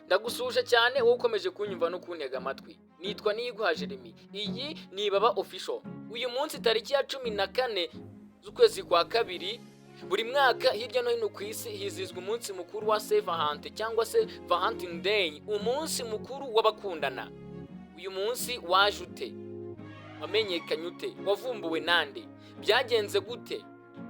Ndagusuje cyane wowe ukomeje kunyumva no kuntega amatwi. Nitwa Niyiguha Jeremy. Iyi ni Ibaba Official. Uyu munsi tariki ya 14 z'ukwezi kwa kabiri, buri mwaka hirya no hino ku isi hizizwa umunsi mukuru wa Save a Hunt cyangwa se Valentine Day, umunsi mukuru w'abakundana. Uyu munsi waje ute? Wamenyekanye ute? Wavumbuwe nande? Byagenze gute?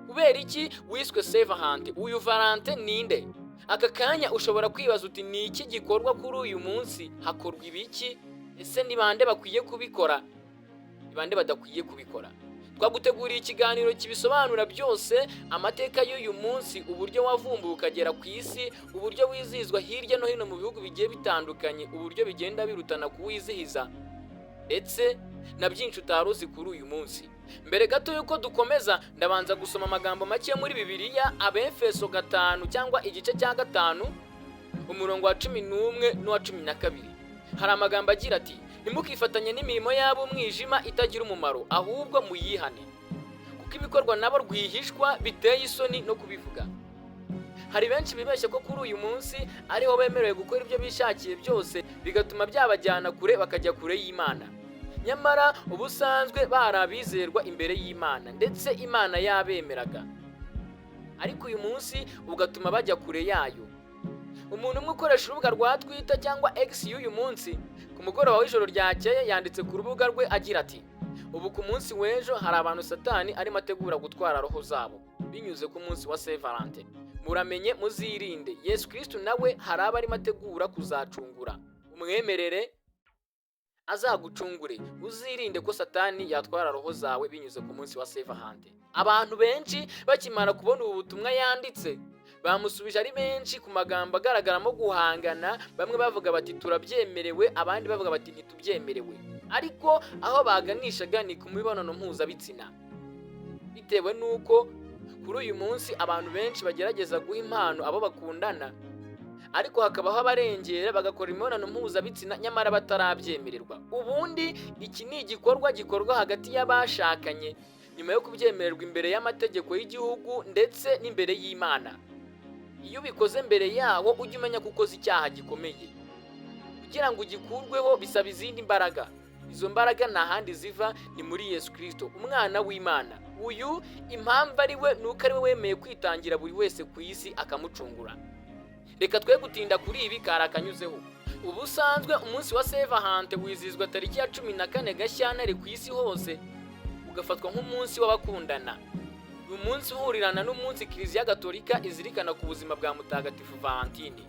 Kubera iki wiswe Save a Hunt? Uyu Valentine ninde? Aka kanya ushobora kwibaza uti ni iki gikorwa kuri uyu munsi? Hakorwa ibiki? Ese ni bande bakwiye kubikora? Ni bande badakwiye kubikora? Twaguteguriye ikiganiro kibisobanura byose, amateka y'uyu munsi, uburyo wavumbuwe ukagera ku isi, uburyo wizihizwa hirya no hino mu bihugu bigiye bitandukanye, uburyo bigenda birutana kuwizihiza, ndetse na byinshi utaruzi kuri uyu munsi. Mbere gato yuko dukomeza, ndabanza gusoma amagambo make muri Bibiliya, Abefeso 5 cyangwa igice cya 5 umurongo wa 11 n'uwa 12. Hari amagambo agira ati: ntimukifatanye n'imirimo yabo umwijima itagira umumaro, ahubwo muyihane, kuko ibikorwa nabo rwihishwa biteye isoni no kubivuga. Hari benshi bibeshye ko kuri uyu munsi ariho bemerewe gukora ibyo bishakiye byose, bigatuma byabajyana kure bakajya kure y'Imana. Nyamara ubusanzwe barabizerwa imbere y'Imana, ndetse Imana yabemeraga, ariko uyu munsi ugatuma bajya kure yayo. Umuntu umwe ukoresha urubuga rwa Twitter cyangwa X y'uyu munsi, ku mugoroba w'ijoro ryakeye yanditse ku rubuga rwe agira ati: ubu ku munsi w'ejo hari abantu Satani arimo ategura gutwara roho zabo binyuze ku munsi wa Saint Valentin. Muramenye muzirinde, Yesu Kristo nawe hari abo arimo ategura kuzacungura. Umwemerere azagucungure, uzirinde ko Satani yatwara roho zawe binyuze ku munsi wa Saint Valentin. Abantu benshi bakimara kubona ubu butumwa yanditse, bamusubije ari benshi ku magambo agaragaramo guhangana. Bamwe bavuga bati turabyemerewe, abandi bavuga bati ntitubyemerewe, ariko aho baganishaga ni ku mibonano mpuzabitsina. Bitewe n'uko kuri uyu munsi abantu benshi bagerageza guha impano abo bakundana, ariko hakabaho abarengera bagakora imibonano mpuzabitsina nyamara batarabyemererwa. Ubundi iki ni igikorwa gikorwa hagati y'abashakanye nyuma yo kubyemererwa imbere y'amategeko y'igihugu ndetse n'imbere y'Imana. Iyo ubikoze mbere yawo ujye umenya ko ukoze icyaha gikomeye. Kugira ngo ugikurweho bisaba izindi mbaraga. Izo mbaraga nta handi ziva, ni muri Yesu Kristo, umwana w'Imana. Uyu impamvu ari we nuko ari we wemeye kwitangira buri wese ku isi akamucungura. Reka twe gutinda kuri ibi karakanyuzeho. Ubusanzwe umunsi wa Save a Hunt wizihizwa tariki ya 14 Gashyantare ku isi hose, ugafatwa nk'umunsi w'abakundana. Uyu munsi uhurirana n'umunsi Kiliziya Gatolika izirikana ku buzima bwa Mutagatifu Valentine.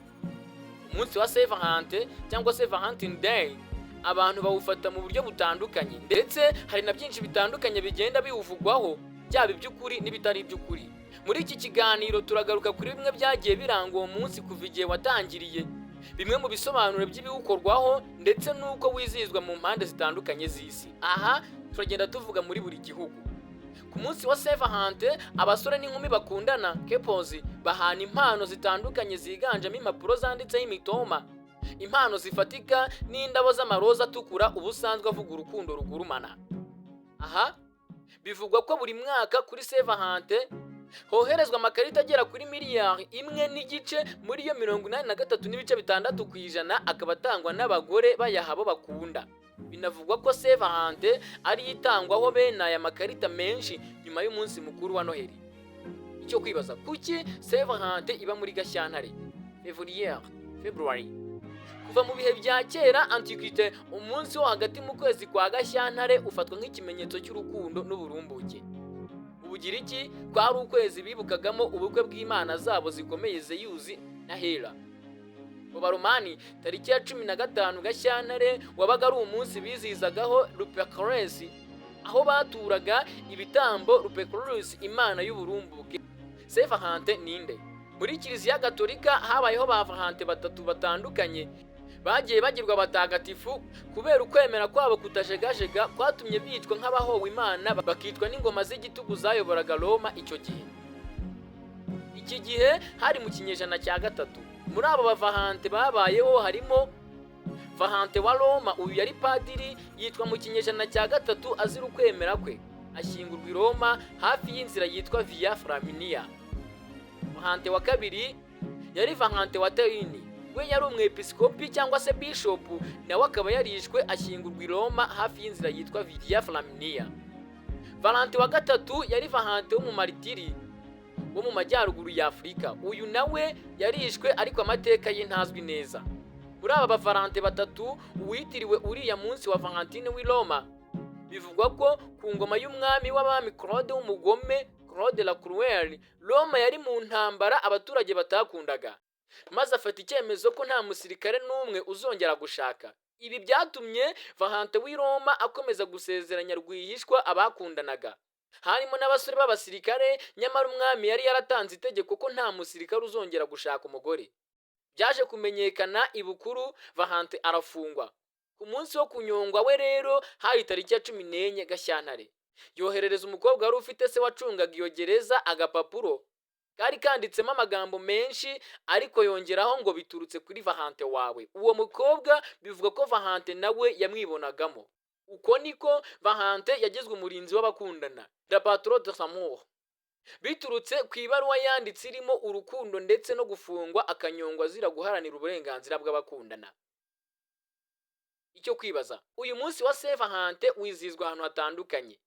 Umunsi wa Save a Hunt cyangwa se Valentine Day abantu bawufata mu buryo butandukanye, ndetse hari na byinshi bitandukanye bigenda biwuvugwaho, byaba iby'ukuri n'ibitari iby'ukuri. Muri iki kiganiro turagaruka kuri bimwe byagiye biranga uwo munsi kuva igihe watangiriye, bimwe mu bisobanuro by'ibiwukorwaho, ndetse n'uko wizihizwa mu mpande zitandukanye z'isi. Aha turagenda tuvuga muri buri gihugu. Ku munsi wa Save a Hunt, abasore n'inkumi bakundana couples bahana impano zitandukanye ziganjemo impapuro zanditseho imitoma, impano zifatika n'indabo z'amaroza atukura ubusanzwe avuga urukundo rugurumana. Aha bivugwa ko buri mwaka kuri Save a Hunt hoherezwa amakarita agera kuri miliyari 1.5 muri yo 83.6% akaba atangwa n'abagore bayaha abo bakunda. Binavugwa ko Save a Hunt ari itangwaho bene aya makarita menshi nyuma y'umunsi mukuru wa Noheli. Icyo kwibaza, kuki Save a Hunt iba muri Gashyantare, February? Kuva mu bihe bya kera Antiquité, umunsi wo hagati mu kwezi kwa Gashyantare ufatwa nk'ikimenyetso cy'urukundo n'uburumbuke. Ubugiriki kwari ukwezi bibukagamo ubukwe bw'imana zabo zikomeye Zeus na Hera. Mu Baromani tariki ya 15 Gashyantare wabaga ari umunsi bizihizagaho Lupercalis, aho baturaga ibitambo Lupercalis, imana y'uburumbuke. Save a Hunt ninde? Muri Kiliziya Gatolika habayeho ba Valentine 3 batandukanye bagiye bagirwa abatagatifu kubera ukwemera kwabo kutajegajega kwatumye bitwa nk'abahowe Imana, bakitwa n'ingoma z'igitugu zayoboraga Roma icyo gihe. Iki gihe hari mu kinyejana cya 3. Muri abo ba Valentine babayeho harimo Valentine wa Roma. Uyu yari padiri, yitwa mu kinyejana cya 3 azira ukwemera kwe, ashyingurwa i Roma hafi y'inzira yitwa Via Flaminia. Valentine wa kabiri yari Valentine wa Terni. we yari umwepiskopi cyangwa se bishopu, nawe akaba yarishwe ashyingurwa i Roma hafi y'inzira yitwa Via Flaminia. Valante wa gatatu yari Valante w'umumaritiri wo mu majyaruguru ya Afurika. Uyu nawe yarishwe ariko amateka ye ntazwi neza. Muri aba bavalante batatu, uwitiriwe uriya munsi wa Valentine w'i Roma, bivugwa ko ku ngoma y'umwami w'abami Claude w'umugome, Claude la Cruel, Roma yari mu ntambara abaturage batakundaga, maze afata icyemezo ko nta musirikare n'umwe uzongera gushaka. Ibi byatumye Valante w'i Roma akomeza gusezeranya rwihishwa abakundanaga, harimo n'abasore b'abasirikare, nyamara umwami yari yaratanze itegeko ko nta musirikare uzongera gushaka umugore. Byaje kumenyekana ibukuru, Valante arafungwa. Ku munsi wo kunyongwa we rero hari tariki ya 14 Gashyantare, yoherereza umukobwa wari ufite se wacungaga iyo gereza agapapuro kari kanditsemo amagambo menshi, ariko yongeraho ngo biturutse kuri Valante wawe. Uwo mukobwa bivuga ko Valante nawe yamwibonagamo. Uko niko Valante yagizwe umurinzi w'abakundana, le patron des amours, biturutse ku ibaruwa yanditse irimo urukundo ndetse no gufungwa akanyongwa azira guharanira uburenganzira bw'abakundana. Icyo kwibaza, uyu munsi wa Saint Valente wizihizwa ahantu hatandukanye.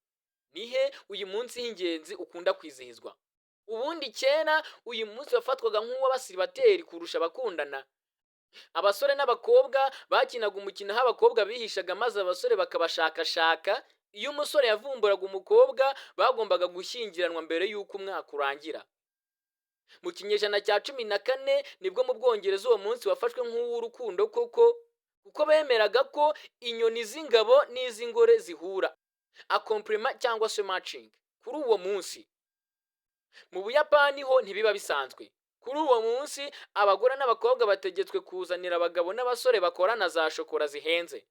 Nihe uyu munsi h'ingenzi ukunda kwizihizwa? Ubundi kera uyu munsi wafatwaga nk'uw'abasiribateri kurusha abakundana. Abasore n'abakobwa bakinaga umukino aho abakobwa bihishaga maze abasore bakabashakashaka. Iyo umusore yavumburaga umukobwa bagombaga gushyingiranwa mbere y'uko umwaka urangira. Mu kinyejana cya 14 nibwo mu Bwongereza uwo munsi wafashwe nk'uw'urukundo kuko bemeraga ko inyoni z'ingabo n'iz'ingore zihura, accompliment cyangwa se matching. Kuri uwo munsi mu Buyapani ho ntibiba bisanzwe. Kuri uwo munsi abagore n'abakobwa bategetswe kuzanira abagabo n'abasore bakorana za shokora zihenze.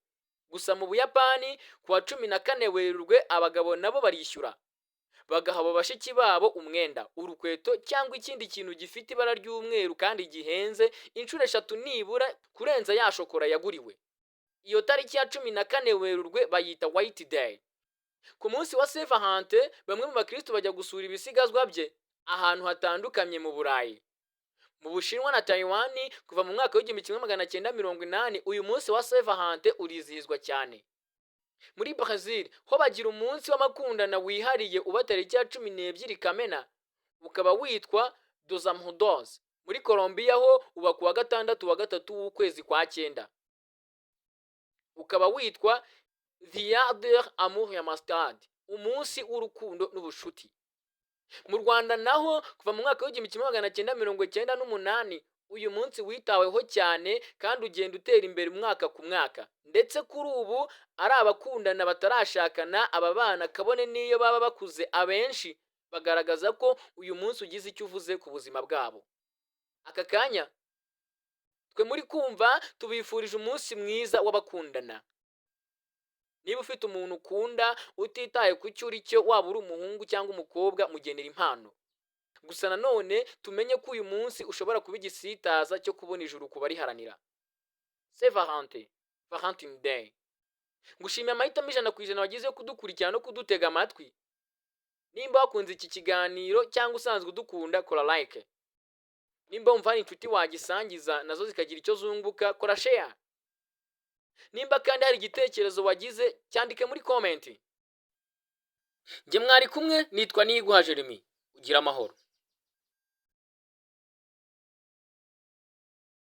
Gusa mu Buyapani kuwa 14 Werurwe abagabo nabo barishyura, bagaha bashiki babo umwenda, urukweto cyangwa ikindi kintu gifite ibara ry'umweru kandi gihenze inshuro 3 nibura kurenza ya shokora yaguriwe. Iyo tariki ya 14 Werurwe bayita White Day. Ku munsi wa Saint Valente bamwe mu bakristo bajya gusura ibisigazwa bye ahantu hatandukanye mu Burayi. Mu Bushinwa na Taiwan kuva mu mwaka w'1980 uyu munsi wa Saint Valente urizihizwa cyane. Muri Brazil ho bagira umunsi w'amakundana wihariye uba tariki ya 12 Kamena, ukaba witwa Dos Amoros. Muri Colombia ho uba kuwa gatandatu wa gatatu w'ukwezi kwa 9, ukaba witwa Dia de Amour et Amistad, umunsi w'urukundo n'ubushuti. Mu Rwanda naho kuva mu mwaka w'1998 uyu munsi witaweho cyane kandi ugenda utera imbere umwaka ku mwaka, ndetse kuri ubu ari abakundana batarashakana aba bana kabone niyo baba bakuze abenshi bagaragaza ko uyu munsi ugize icyo uvuze ku buzima bwabo. Aka kanya twe muri kumva tubifurije umunsi mwiza w'abakundana. Niba ufite umuntu ukunda utitaye ku cyo uri cyo, waba uri umuhungu cyangwa umukobwa, mugenera impano. Gusa nanone tumenye ko uyu munsi ushobora kuba igisitaza cyo kubona ijuru kubariharanira. Saint Valente, Valentine Day. Ngushimiye amahitamo 100% wagize kudukurikirana no kudutega amatwi. Nimba wakunze iki kiganiro cyangwa usanzwe udukunda, kora like. Nimba umva ari inshuti wagisangiza nazo zikagira icyo zunguka, kora share. Nimba kandi hari igitekerezo wagize cyandike muri comment. Nge mwari kumwe, nitwa Niyiguha Jeremy. Ugira amahoro.